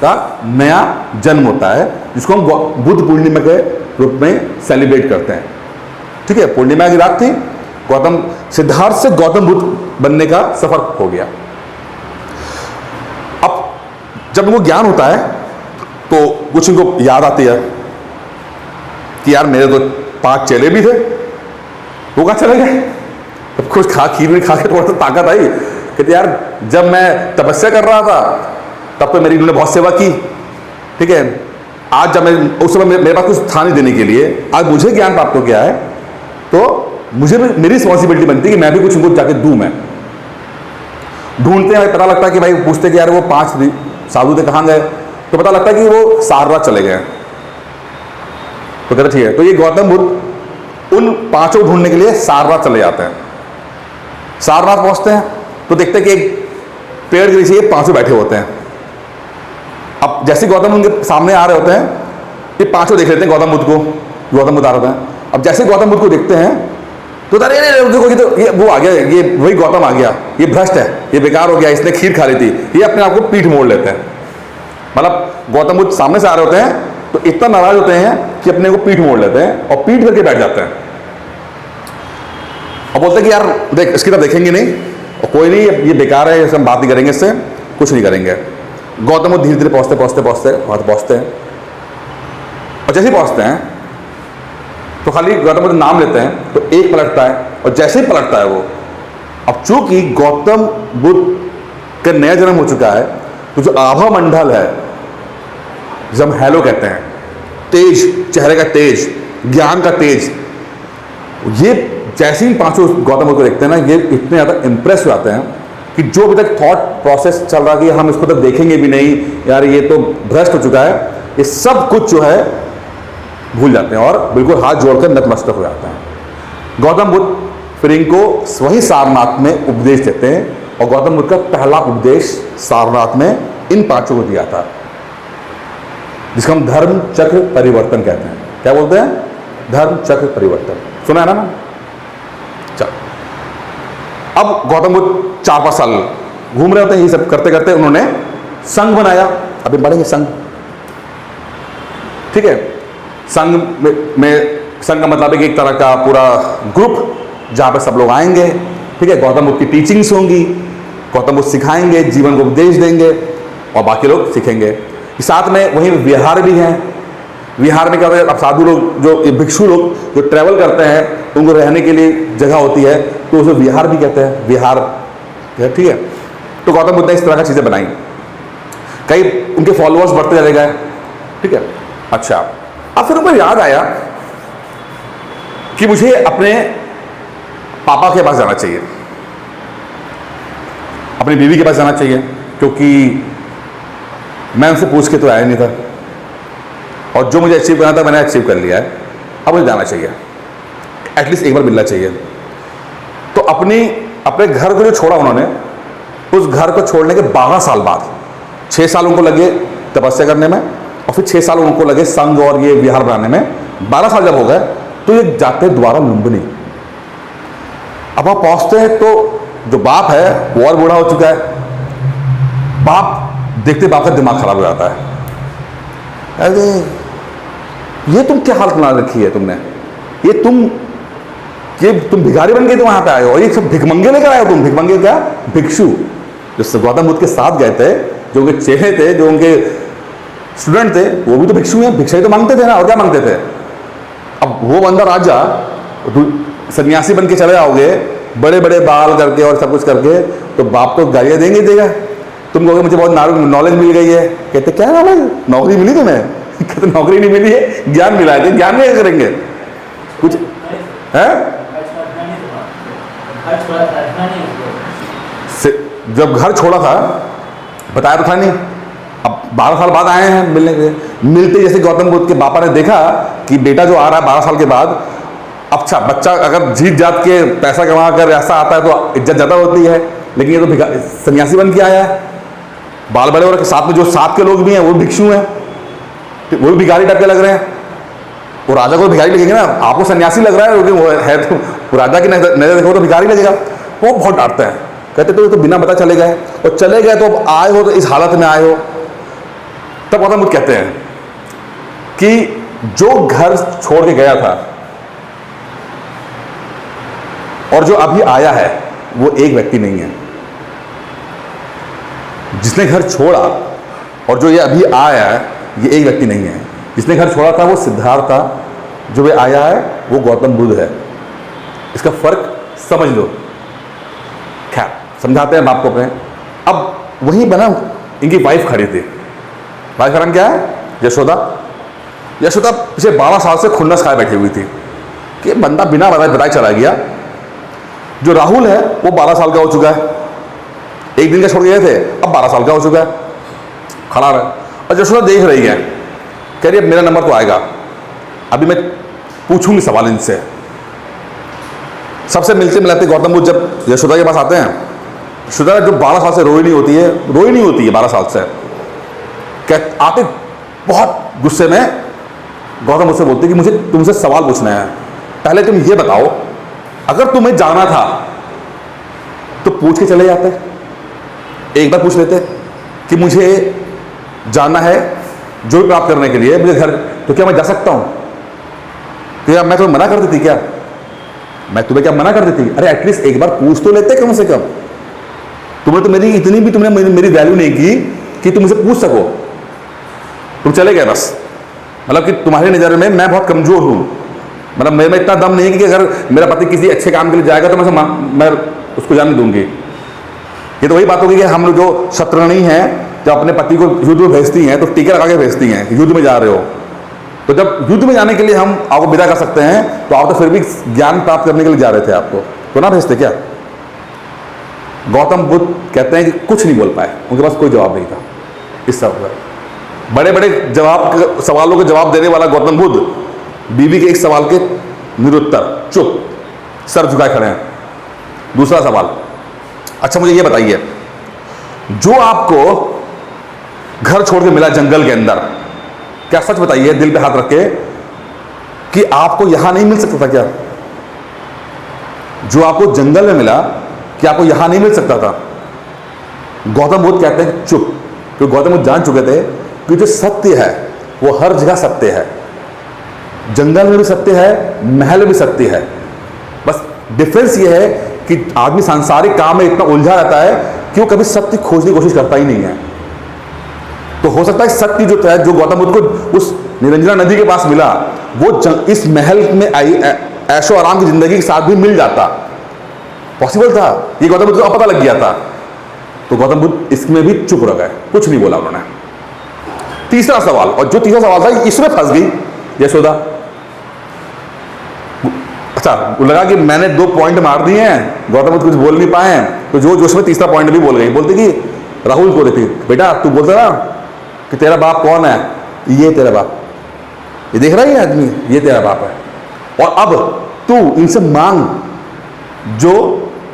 Speaker 1: का नया जन्म होता है, जिसको हम बुद्ध पूर्णिमा के रूप में सेलिब्रेट करते हैं, ठीक है। पूर्णिमा की रात थी, गौतम सिद्धार्थ से गौतम बुद्ध बनने का सफर हो गया। अब जब उनको ज्ञान होता है तो कुछ उनको याद आती है कि यार मेरे तो 5 चेले भी थे, वो कहाँ चले गए। तब कुछ खीर में खा के थोड़ा सा ताकत आई, कहते यार जब मैं तपस्या कर रहा था तब तो मेरी इन्होंने बहुत सेवा की, ठीक है। आज जब मैं उस समय मेरे पास कुछ था नहीं देने के लिए, आज मुझे ज्ञान प्राप्त हो गया है, तो मुझे भी मेरी रिस्पॉन्सिबिलिटी बनती है कि मैं भी कुछ उनको जाके दूं। मैं ढूंढते हैं, पता लगता है कि भाई पूछते कि यार वो 5 साधु थे कहाँ गए, तो पता लगता है कि वो सारनाथ चले गए। तो कहते ठीक है, तो ये गौतम बुद्ध उन 5 ढूंढने के लिए सारनाथ चले जाते हैं। सारनाथ पहुंचते हैं तो देखते हैं कि एक पेड़ के नीचे ये 5 बैठे होते हैं। अब जैसे गौतम उनके सामने आ रहे होते हैं, ये 5 देख लेते हैं गौतम बुद्ध को, गौतम बुद्ध आ रहे हैं। अब जैसे गौतम बुद्ध को देखते हैं तो अरे देखो ये वो आ गया, ये वही गौतम आ गया, ये भ्रष्ट है, ये बेकार हो गया, इसने खीर खा ली थी, ये अपने आप को पीठ मोड़ लेते हैं। मतलब गौतम बुद्ध सामने से आ रहे होते हैं तो इतना नाराज होते हैं कि अपने को पीठ मोड़ लेते हैं और पीठ करके बैठ जाते हैं और बोलते हैं कि यार देख इसकी तरफ देखेंगे नहीं, और कोई नहीं, ये बेकार है, हम बात नहीं करेंगे, इससे कुछ नहीं करेंगे। गौतम बुद्ध धीरे धीरे पहुंचते हैं और जैसे ही पहुंचते हैं तो खाली गौतम बुद्ध नाम लेते हैं तो एक पलटता है, और जैसे ही पलटता है वो, अब चूंकि गौतम बुद्ध का नया जन्म हो चुका है, तो जो आभा मंडल है जब हम हेलो कहते हैं, तेज, चेहरे का तेज, ज्ञान का तेज, ये जैसे ही पांचों गौतम बुद्ध को देखते हैं ना, ये इतने ज़्यादा इंप्रेस हो जाते हैं कि जो अभी तक थॉट प्रोसेस चल रहा कि हम इसको तो देखेंगे भी नहीं, यार ये तो भ्रष्ट हो चुका है, ये सब कुछ जो है भूल जाते हैं और बिल्कुल हाथ जोड़कर नतमस्तक हो जाते हैं। गौतम बुद्ध फिर इनको वही सारनाथ में उपदेश देते हैं और गौतम बुद्ध का पहला उपदेश सारनाथ में इन पांचों को दिया था, जिसको हम धर्म चक्र परिवर्तन कहते हैं। क्या बोलते हैं? धर्म चक्र परिवर्तन। सुना है ना? चल, अब गौतम बुद्ध 4-5 साल घूम रहे होते हैं, ये सब करते करते उन्होंने संघ बनाया। अभी बढ़ेंगे संघ, ठीक है। संघ में संघ का मतलब है कि एक तरह का पूरा ग्रुप जहां पे सब लोग आएंगे, ठीक है। गौतम बुद्ध की टीचिंग्स होंगी, गौतम बुद्ध सिखाएंगे, जीवन को उपदेश देंगे और बाकी लोग सीखेंगे। साथ में वहीं विहार भी हैं। विहार में क्या होता है, अब साधु लोग, जो भिक्षु लोग जो ट्रैवल करते हैं, उनको रहने के लिए जगह होती है, तो उसे विहार भी कहते हैं, विहार, ठीक है। तो गौतम बुद्ध ने इस तरह की चीज़ें बनाई, कई उनके फॉलोअर्स बढ़ते चले गए, ठीक है। अच्छा, अब फिर उनको याद आया कि मुझे अपने पापा के पास जाना चाहिए, अपनी बीवी के पास जाना चाहिए, क्योंकि मैं उनसे पूछ के तो आया नहीं था और जो मुझे अचीव करना था मैंने अचीव कर लिया है। अब मुझे जाना चाहिए, एटलीस्ट एक बार मिलना चाहिए। तो अपने घर को जो छोड़ा उन्होंने, उस घर को छोड़ने के 12 साल बाद 6 साल उनको लगे तपस्या करने में और फिर 6 साल उनको लगे संघ और ये विहार बनाने में। 12 साल जब हो गए तो ये जाते दोबारा लुम्बिनी। अब वहाँ पहुँचते हैं तो जो बाप है वो और बूढ़ा हो चुका है। बाप देखते बाप का दिमाग खराब हो जाता है, अरे ये तुम क्या हालत बना रखी है तुमने, ये तुम भिखारी बन के तुम वहां पे आए हो और ये सब भिखमंगे लेकर आए हो तुम। भिखमंगे क्या? भिक्षु। जो गौतम बुद्ध के साथ गए थे, जो उनके चेहरे थे, जो उनके स्टूडेंट थे, वो भी तो भिक्षु हैं, भिक्षा ही तो मांगते थे ना, और क्या मांगते थे। अब वो बंदा राजा, सन्यासी बन के चले आओगे बड़े बड़े बाल करके और सब कुछ करके, तो बाप तो गालियां देंगे देगा। तुम कहोगे मुझे बहुत नॉलेज मिल गई है, कहते क्या नॉलेज, नौकरी मिली तुम्हें? कहते नौकरी नहीं मिली है, ज्ञान मिला है। ज्ञान नहीं करेंगे कुछ है। जब घर छोड़ा था बताया तो था नहीं, अब 12 साल बाद आए हैं मिलने के लिए। मिलते जैसे गौतम बुद्ध के पापा ने देखा कि बेटा जो आ रहा है 12 साल के बाद, अच्छा बच्चा अगर जीत जात के पैसा कमा कर ऐसा आता है तो इज्जत ज़्यादा होती है, लेकिन ये तो सन्यासी बन के आया है, बाल बड़े और साथ में जो साथ के लोग भी हैं वो भिक्षु हैं, वो भी भिखारी टाइप के लग रहे हैं। वो राजा को भिखारी लगेंगे ना, आपको सन्यासी लग रहा है क्योंकि वो है, तो राजा की नजर देखो तो भिखारी लगेगा। वो बहुत डांटते हैं, कहते तो ये तो बिना बता चले गए, और चले गए तो अब आए हो तो इस हालत में आए हो। तब गौतम बुद्ध कहते हैं कि जो घर छोड़ के गया था और जो अभी आया है वो एक व्यक्ति नहीं है। जिसने घर छोड़ा और जो ये अभी आया है ये एक व्यक्ति नहीं है। जिसने घर छोड़ा था वो सिद्धार्थ था, जो वे आया है वो गौतम बुद्ध है। इसका फर्क समझ लो। खैर समझाते हैं आपको अपने। अब वही बना, इनकी वाइफ खड़ी थी। वाइफ का नाम क्या है? यशोदा। यशोदा पिछले 12 साल से खुन्नस खाए बैठी हुई थी कि बंदा बिना बताए चला गया। जो राहुल है वो 12 साल का हो चुका है, एक दिन का छोड़ गए थे, अब 12 साल का हो चुका है, खड़ा है। और यशोदा देख रही है, कह रही है मेरा नंबर तो आएगा, अभी मैं पूछूंगी सवाल इनसे। सबसे मिलते मिलाते गौतम बुद्ध जब यशोदा के पास आते हैं, यशोदा जो 12 साल से रोई नहीं होती है 12 साल से, आते बहुत गुस्से में गौतम बुद्ध से बोलते कि मुझे तुमसे सवाल पूछना है। पहले तुम ये बताओ, अगर तुम्हें जाना था तो पूछ के चले जाते, एक बार पूछ लेते कि मुझे जाना है जो प्राप्त करने के लिए मुझे घर, तो क्या मैं जा सकता हूं? तो यार मैं तुम्हें मना कर देती क्या? मैं तुम्हें क्या मना कर देती? अरे एटलीस्ट एक बार पूछ तो लेते कम से कम। तुमने तो मेरी इतनी भी तुमने मेरी वैल्यू नहीं की कि तुम मुझे पूछ सको। तुम चले गए बस। मतलब कि तुम्हारी नज़र में मैं बहुत कमजोर हूं, मतलब मेरे में इतना दम नहीं है कि अगर मेरा पति किसी अच्छे काम के लिए जाएगा तो मैं उसको जाने दूंगी। ये तो वही बात होगी कि हम लोग जो शतरणी हैं जब अपने पति को युद्ध में भेजती हैं तो टीका लगा के भेजती हैं कि युद्ध में जा रहे हो। तो जब युद्ध में जाने के लिए हम आपको विदा कर सकते हैं, तो आप तो फिर भी ज्ञान प्राप्त करने के लिए जा रहे थे, आपको तो ना भेजते क्या? गौतम बुद्ध कहते हैं कि कुछ नहीं बोल पाए, उनके पास कोई जवाब नहीं था इस सब पर। बड़े बड़े सवालों के जवाब देने वाला गौतम बुद्ध बीवी के एक सवाल के निरुत्तर, चुप, सर झुकाए खड़े हैं। दूसरा सवाल, अच्छा मुझे ये बताइए, जो आपको घर छोड़ के मिला जंगल के अंदर, क्या सच बताइए दिल पे हाथ रख के कि आपको यहां नहीं मिल सकता था क्या? जो आपको जंगल में मिला, कि आपको यहां नहीं मिल सकता था? गौतम बुद्ध कहते हैं चुप, क्योंकि गौतम बुद्ध जान चुके थे कि जो सत्य है वो हर जगह सत्य है। जंगल में भी सत्य है, महल में भी सत्य है। बस डिफरेंस ये है कि आदमी सांसारिक काम में इतना उलझा रहता है कि वो कभी सत्य खोजने की कोशिश करता ही नहीं है। तो हो सकता है सत्य जो था, जो गौतम बुद्ध को उस निरंजना नदी के पास मिला, वो इस महल में आई ऐशो आराम की जिंदगी के साथ भी मिल जाता, पॉसिबल था। ये गौतम बुद्ध को पता लग गया था। तो गौतम बुद्ध इसमें भी चुप रह गए, कुछ नहीं बोला उन्होंने। तीसरा सवाल, और जो तीसरा सवाल था इसमें फंस गई यशोदा। अच्छा, लगा कि मैंने 2 पॉइंट मार दिए हैं, गौतम बुद्ध कुछ बोल नहीं पाए हैं, तो जो जोश में तीसरा पॉइंट भी बोल गई। बोलती कि राहुल को देखी, बेटा तू बोलता ना कि तेरा बाप कौन है? ये तेरा बाप, ये देख रहा है ये आदमी, ये तेरा बाप है। और अब तू इनसे मांग, जो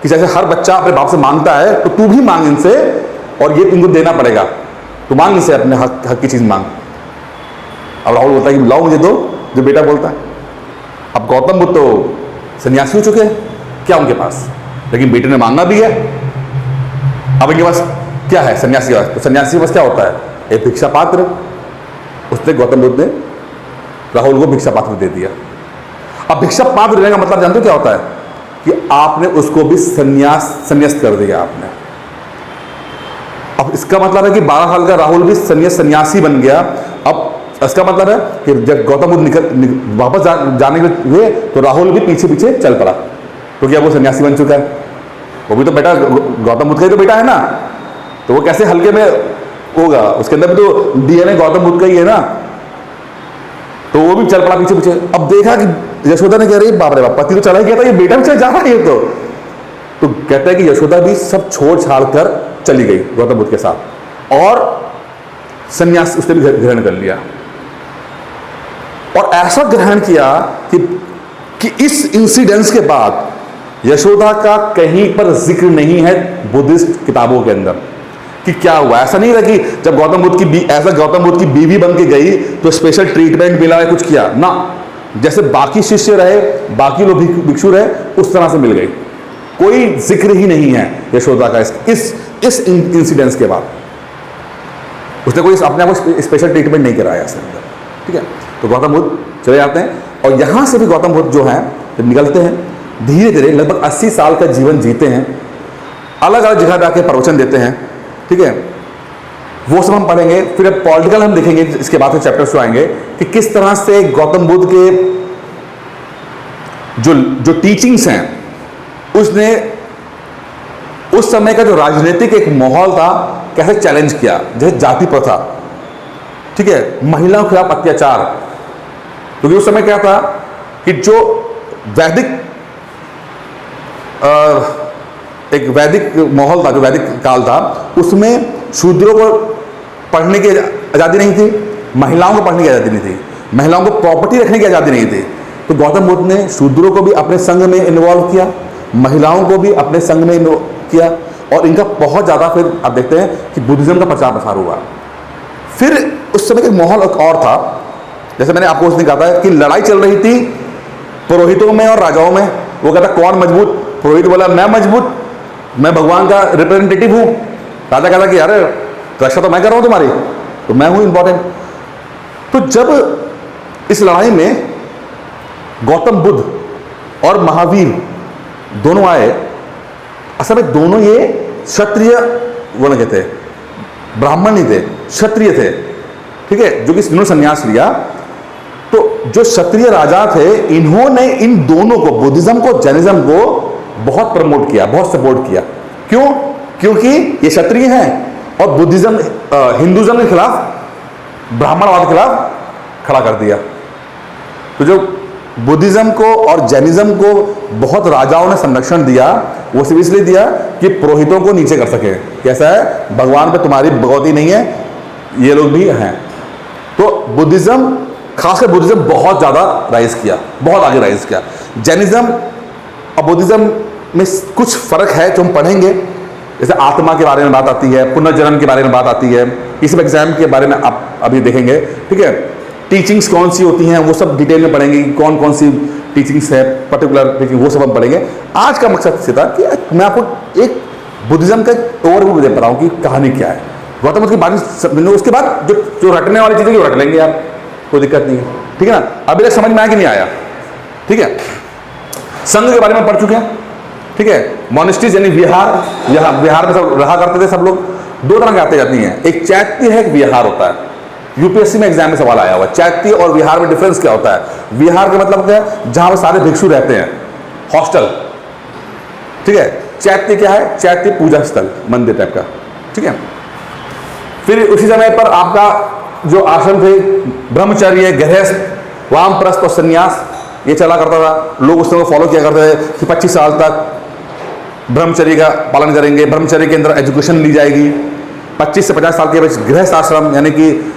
Speaker 1: कि जैसे हर बच्चा अपने बाप से मांगता है, तो तू भी मांग इनसे, और ये तुमको देना पड़ेगा। तो मांग इनसे, अपने हक की चीज मांग। अब राहुल बोलता है कि लाओ मुझे दो, जो बेटा बोलता है। अब गौतम बुद्ध तो सन्यासी हो चुके हैं, क्या उनके पास, लेकिन बेटे ने मांगा भी है। अब इनके पास क्या है सन्यासी के पास? तो सन्यासी के पास क्या होता है? एक भिक्षा पात्र। उसने गौतम बुद्ध ने राहुल को भिक्षा पात्र दे दिया। अब भिक्षा पात्र देने का मतलब जानते हो क्या होता है? कि आपने उसको भी संन्यास्त कर दिया आपने। अब इसका मतलब है कि 12 साल का राहुल भी सन्यासी बन गया। अब इसका मतलब है कि जब गौतम बुद्ध वापस जाने के हुए, तो राहुल भी पीछे पीछे चल पड़ा, क्योंकि अब वो सन्यासी बन चुका है। वो भी तो बेटा गौतम बुद्ध का ही तो बेटा है ना, तो वो कैसे हल्के में होगा? उसके अंदर भी तो डीएनए गौतम बुद्ध का ही है ना। तो वो भी चल पड़ा पीछे पीछे। अब देखा कि यशोदा ने कह रही बाप रे बाप, पति तो चला ही गया था, ये बेटा भी चल जा रहा है ये तो कहता है कि यशोदा भी सब छोड़ छाड़ कर चली गई गौतम बुद्ध के साथ, और सन्यास उसने भी ग्रहण कर लिया। और ऐसा ग्रहण किया कि इस इंसिडेंस के बाद यशोदा का कहीं पर जिक्र नहीं है बुद्धिस्ट किताबों के अंदर कि क्या हुआ। ऐसा नहीं था कि जब गौतम बुद्ध की बीवी बन के गई तो स्पेशल ट्रीटमेंट मिला है, कुछ किया ना। जैसे बाकी शिष्य रहे, बाकी लोग भिक्षु रहे, उस तरह से मिल गई। कोई जिक्र ही नहीं है यशोदा का इस इंसिडेंस के बाद। उसने कोई अपने आप को स्पेशल ट्रीटमेंट नहीं कराया इसके अंदर, ठीक है। तो गौतम बुद्ध चले जाते हैं, और यहां से भी गौतम बुद्ध जो है जब निकलते हैं, धीरे धीरे लगभग 80 साल का जीवन जीते हैं, अलग अलग जगह जाके प्रवचन देते हैं, ठीक है। वो सब हम पढ़ेंगे। फिर पॉलिटिकल हम देखेंगे, इसके बाद चैप्टर्स जो आएंगे कि किस तरह से गौतम बुद्ध के जो टीचिंग्स हैं, उसने उस समय का जो राजनीतिक एक माहौल था कैसे चैलेंज किया। जैसे जाति प्रथा, ठीक है, महिलाओं के खिलाफ अत्याचार, क्योंकि उस समय क्या था कि जो एक वैदिक माहौल था, जो वैदिक काल था, उसमें शूद्रों को पढ़ने की आज़ादी नहीं थी, महिलाओं को पढ़ने की आज़ादी नहीं थी, महिलाओं को प्रॉपर्टी रखने की आज़ादी नहीं थी। तो गौतम बुद्ध ने शूद्रों को भी अपने संघ में इन्वॉल्व किया, महिलाओं को भी अपने संघ में इन्वॉल्व किया, और इनका बहुत ज़्यादा फिर आप देखते हैं कि बुद्धिज्म का प्रचार प्रसार हुआ। फिर उस समय का माहौल एक और था, जैसे मैंने आपको उसने कहा था कि लड़ाई चल रही थी पुरोहितों में और राजाओं में। वो कहता कौन मजबूत? पुरोहित बोला मैं मजबूत, मैं भगवान का रिप्रेजेंटेटिव हूँ। राजा कहता कि अरे रक्षा तो मैं कर रहा हूँ तुम्हारी, तो मैं हूँ इंपॉर्टेंट। तो जब इस लड़ाई में गौतम बुद्ध और महावीर दोनों आए, असल में दोनों ये क्षत्रिय वो नहीं थे, ब्राह्मण नहीं थे, क्षत्रिय थे, ठीक है, जो कि इन्होंने संन्यास लिया। तो जो क्षत्रिय राजा थे, इन्होंने इन दोनों को, बुद्धिज्म को, जैनिज्म को बहुत प्रमोट किया, बहुत सपोर्ट किया। क्यों? क्योंकि ये क्षत्रिय हैं, और बुद्धिज्म हिंदुज्म के खिलाफ, ब्राह्मणवाद के खिलाफ खड़ा कर दिया। तो जो बुद्धिज्म को और जैनिज्म को बहुत राजाओं ने संरक्षण दिया, वो सिर्फ इसलिए दिया कि पुरोहितों को नीचे कर सके। कैसा है, भगवान पे तुम्हारी भगवती नहीं है, ये लोग भी हैं। तो बुद्धिज्म, खासकर बुद्धिज्म बहुत ज्यादा राइज किया, बहुत आगे राइज किया। जैनिज्म और बुद्धिज्म में कुछ फर्क है जो हम पढ़ेंगे, जैसे आत्मा के बारे में बात आती है, पुनर्जन्म के बारे में बात आती है, इस एग्जाम के बारे में आप अभी देखेंगे, ठीक है। टीचिंग्स कौन सी होती हैं वो सब डिटेल में पढ़ेंगे कि कौन कौन सी टीचिंग्स है, पर्टिकुलर टीचिंग, वो सब हम पढ़ेंगे। आज का मकसद से था कि मैं आपको एक बुद्धिज्म का ओवरव्यू दे पा रहा हूँ कि कहानी क्या है। गौतम बुद्ध की बात समझो, उसके बाद जो रटने वाली चीज़ें रट लेंगे यार, कोई दिक्कत नहीं है, ठीक है ना। अभी तक समझ में आया कि नहीं आया, ठीक है। संघ के बारे में पढ़ चुके हैं, ठीक है। मॉनेस्ट्रीज यानी विहार, यहाँ विहार में सब रहा करते थे सब लोग। दो तरह के आते जाती हैं, एक चैत्य है, एक विहार होता है। यूपीएससी में एग्जाम में सवाल आया हुआ, चैत्य और विहार में डिफरेंस क्या होता है। विहार का मतलब क्या है, जहां पे सारे भिक्षु रहते हैं, हॉस्टल, ठीक है। चैत्य क्या है, चैत्य पूजा स्थल, मंदिर टाइप का, ठीक है। फिर उसी समय पर आपका जो आश्रम थे, ब्रह्मचर्य, गृहस्थ, वामप्रस्थ और संन्यास, ये चला करता था। लोग उस समय फॉलो किया करते थे कि 25 साल तक ब्रह्मचर्य का पालन करेंगे, ब्रह्मचर्य के अंदर एजुकेशन ली जाएगी। 25 से 50 साल के बीच गृहस्थ आश्रम, यानी कि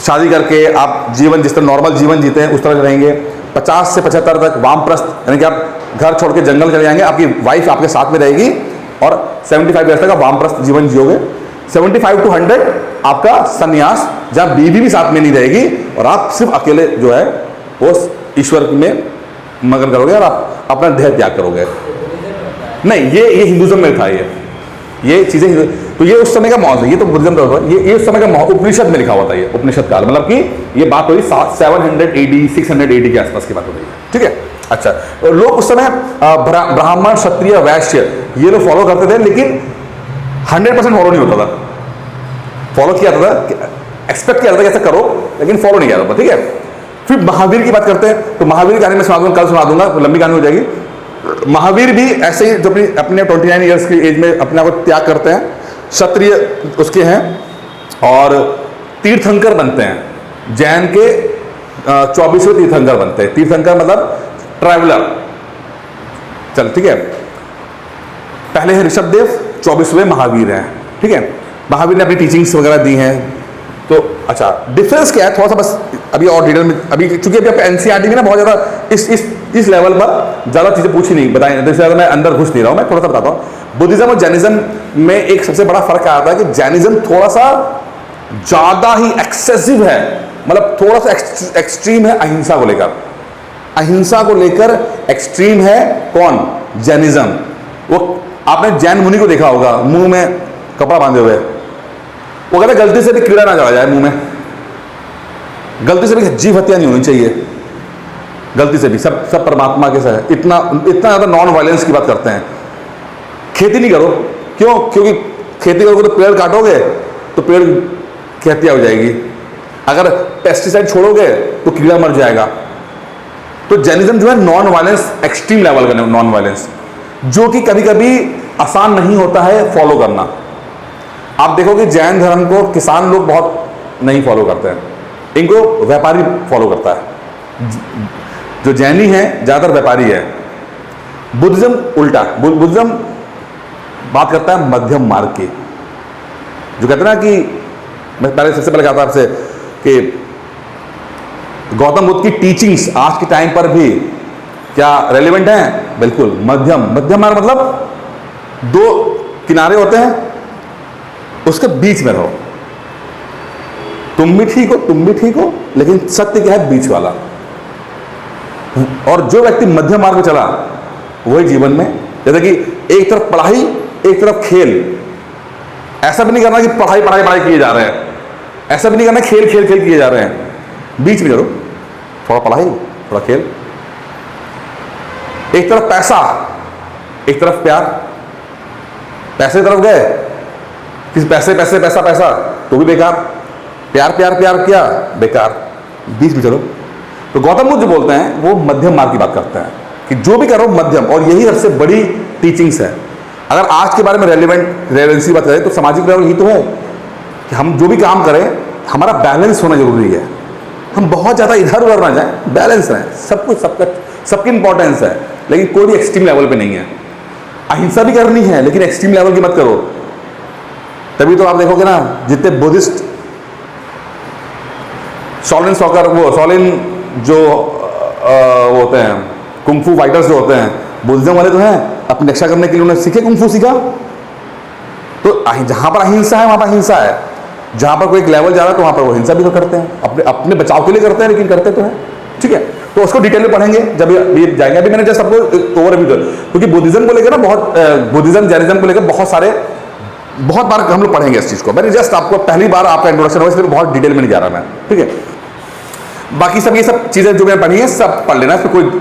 Speaker 1: शादी करके आप जीवन जिस तरह नॉर्मल जीवन जीते हैं उस तरह रहेंगे। 50 से 75 तक वामप्रस्थ, यानी कि आप घर छोड़ के जंगल चले जाएंगे, आपकी वाइफ आपके साथ में रहेगी, और 75 ईयर्स तक आप वामप्रस्थ जीवन जियोगे। 75 to 100 आपका संन्यास, जहां बीवी भी साथ में नहीं रहेगी और आप सिर्फ अकेले जो है वो ईश्वर में मगन करोगे और आप अपना देह त्याग करोगे। नहीं, ये हिंदुज्म में था, ये चीजें, तो ये उस समय का माहौल है। ये तो बुद्धिज्म का होता है, ये उस समय का माहौल, उपनिषद में लिखा हुआ था, ये उपनिषद काल, मतलब कि ये बात हुई 700 AD 600 AD के आसपास की बात हो रही है, ठीक है। अच्छा, लोग उस समय ब्राह्मण, क्षत्रिय, वैश्य ये लोग फॉलो करते थे, लेकिन 100% फॉलो नहीं होता था। फॉलो किया जाता था, एक्सपेक्ट किया जाता था कि ऐसा करो, लेकिन फॉलो नहीं किया जाता, ठीक है। फिर महावीर की बात करते हैं, तो महावीर की कहानी में सुना दूंगा, कल सुना दूंगा, लंबी कहानी हो जाएगी। महावीर भी ऐसे ही जो अपने 29 ईयर्स की एज में अपने आप को त्याग करते हैं, क्षत्रिय उसके हैं और तीर्थंकर बनते हैं। जैन के 24वें तीर्थंकर बनते हैं। तीर्थंकर मतलब ट्रैवलर, चल ठीक है। पहले है ऋषभदेव, 24वें महावीर हैं, ठीक है। महावीर ने अपनी टीचिंग्स वगैरह दी हैं। तो अच्छा, डिफरेंस क्या है थोड़ा सा बस अभी और डिटेल में, अभी चूंकि अभी आपका एनसीईआरटी में ना बहुत ज़्यादा इस लेवल पर ज़्यादा चीज़ें पूछी नहीं, बताई, इससे ज़्यादा मैं अंदर घुस नहीं रहा हूँ, मैं थोड़ा सा बताता हूँ। बुद्धिज्म और जैनिज्म में एक सबसे बड़ा फर्क क्या आता है कि जैनिज्म थोड़ा सा ज़्यादा ही एक्सेसिव है, मतलब थोड़ा सा एक्सट्रीम है अहिंसा को लेकर। अहिंसा को लेकर एक्सट्रीम है कौन? जैनिज्म। वो आपने जैन मुनि को देखा होगा, मुंह में कपड़ा बांधे हुए, वो कहते गलती से भी कीड़ा ना चला जाए मुंह में, गलती से भी जीव हत्या नहीं होनी चाहिए, गलती से भी, सब परमात्मा के साथ। इतना ज्यादा नॉन वायलेंस की बात करते हैं। खेती नहीं करो, क्यों? क्योंकि खेती करोगे तो पेड़ काटोगे तो पेड़ की हत्या हो जाएगी, अगर पेस्टिसाइड छोड़ोगे तो कीड़ा मर जाएगा। तो जैनिज्म जो है नॉन वायलेंस, एक्सट्रीम लेवल का नॉन वायलेंस, जो कि कभी कभी आसान नहीं होता है फॉलो करना। आप देखोगे जैन धर्म को किसान लोग बहुत नहीं फॉलो करते हैं, इनको व्यापारी फॉलो करता है। जो जैनी है ज्यादातर व्यापारी है। बुद्धिज्म उल्टा, बुद्धिज्म बात करता है मध्यम मार्ग की, जो कहते हैं ना कि मैं पहले सबसे पहले कहता आपसे कि गौतम बुद्ध की टीचिंग्स आज के टाइम पर भी क्या रेलिवेंट हैं? बिल्कुल। मध्यम मार्ग मतलब दो किनारे होते हैं, उसके बीच में रहो। तुम भी ठीक हो, लेकिन सत्य क्या है? बीच वाला। और जो व्यक्ति मध्यम मार्ग में चला वही जीवन में, जैसे कि एक तरफ पढ़ाई एक तरफ खेल, ऐसा भी नहीं करना कि पढ़ाई किए जा रहे हैं, ऐसा भी नहीं करना खेल किए जा रहे हैं। बीच में चलो, थोड़ा पढ़ाई थोड़ा खेल। एक तरफ पैसा एक तरफ प्यार, पैसे की तरफ गए कि पैसा तो भी बेकार, प्यार किया बेकार, बीच में चलो। तो गौतम बुद्ध जो बोलते हैं वो मध्यम मार्ग की बात करते हैं कि जो भी करो मध्यम, और यही सबसे बड़ी टीचिंग्स है। अगर आज के बारे में रेलेवेंसी बात करें तो सामाजिक लेवल यही तो है कि हम जो भी काम करें हमारा बैलेंस होना जरूरी है, हम बहुत ज़्यादा इधर उधर ना जाएं, बैलेंस रहें, सब कुछ सबकी इंपॉर्टेंस है, लेकिन कोई भी एक्सट्रीम लेवल पे नहीं है। अहिंसा भी करनी है लेकिन एक्सट्रीम लेवल की मत करो। तभी तो आप देखोगे ना जितने बुद्धिस्ट सॉलिन जो वो होते हैं कुंफू फाइटर्स जो होते हैं, बुद्धिज्म वाले तो हैं, अपनी रक्षा करने के लिए उन्होंने सीखे, कुंफू सीखा। तो जहां पर अहिंसा है वहां पर अहिंसा है, जहां पर कोई एक लेवल जा रहा है तो वहां पर वो हिंसा भी तो करते हैं, अपने बचाव के लिए करते हैं, लेकिन करते तो हैं। ठीक है, तो उसको डिटेल में पढ़ेंगे जब ये जाएंगे। अभी मैंने जस्ट आपको ओवरव्यू कर, क्योंकि बुद्धिज्म को लेकर ना बहुत बुद्धिज्म जैनिज्म को लेकर बहुत बार हम लोग पढ़ेंगे इस चीज को। मैंने जस्ट आपको पहली बार आपका इंट्रोडक्शन हुआ, इसलिए बहुत डिटेल में नहीं जा रहा मैं। ठीक है, बाकी सब ये सब चीजें जो मैंने पढ़ी है सब पढ़ लेना,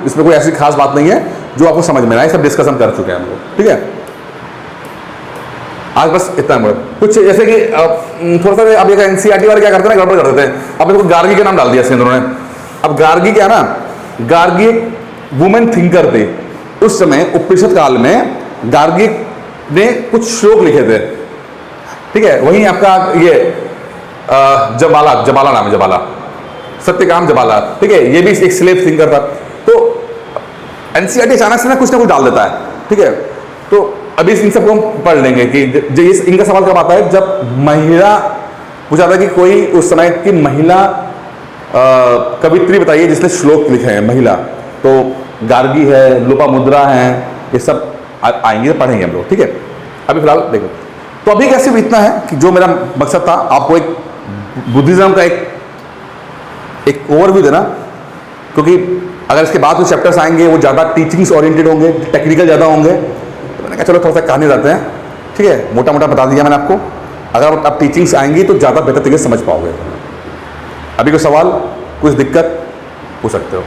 Speaker 1: इसमें कोई ऐसी खास बात नहीं है जो आपको समझ में आए, सब डिस्कशन कर चुके हैं हम लोग। ठीक है, आज बस इतना कुछ जैसे कि थोड़ा सा अब एनसीईआरटी वाले क्या करते हैं ना, गड़बड़ कर देते हैं। अब मेरे को गार्गी का नाम डाल दिया सिंधु ने। अब गार्गी क्या ना, गार्गी एक वुमेन थिंकर थे उस समय, उपनिषद काल में गार्गी ने कुछ श्लोक लिखे थे। ठीक है, वहीं आपका ये जबाला नाम है, जबाला, सत्यकाम जबाला। ठीक है, ये भी एक स्लेव थिंकर था। तो एनसीईआरटी अचानक से ना कुछ डाल देता है। ठीक है, तो अभी इन सबको हम पढ़ लेंगे कि इनका सवाल कब आता है, जब महिला पूछा था कि कोई उस समय की महिला कवित्री बताइए जिसने श्लोक लिखे हैं महिला, तो गार्गी है, लोपामुद्रा है, ये सब आएंगे, पढ़ेंगे हम लोग। ठीक है, अभी फिलहाल देखो। तो अभी कैसे इतना है कि जो मेरा मकसद था आपको एक बुद्धिज्म का एक ओवरव्यू देना, क्योंकि अगर इसके बाद जो चैप्टर्स आएंगे वो ज़्यादा टीचिंग्स ओरिएंटेड होंगे, टेक्निकल ज़्यादा होंगे, तो मैंने कहा चलो थोड़ा सा कहानी जाते हैं। ठीक है, मोटा मोटा बता दिया मैंने आपको। अगर अब टीचिंग्स आएंगी तो ज़्यादा बेहतर तरीके से समझ पाओगे। अभी कोई सवाल, कुछ दिक्कत पूछ सकते हो।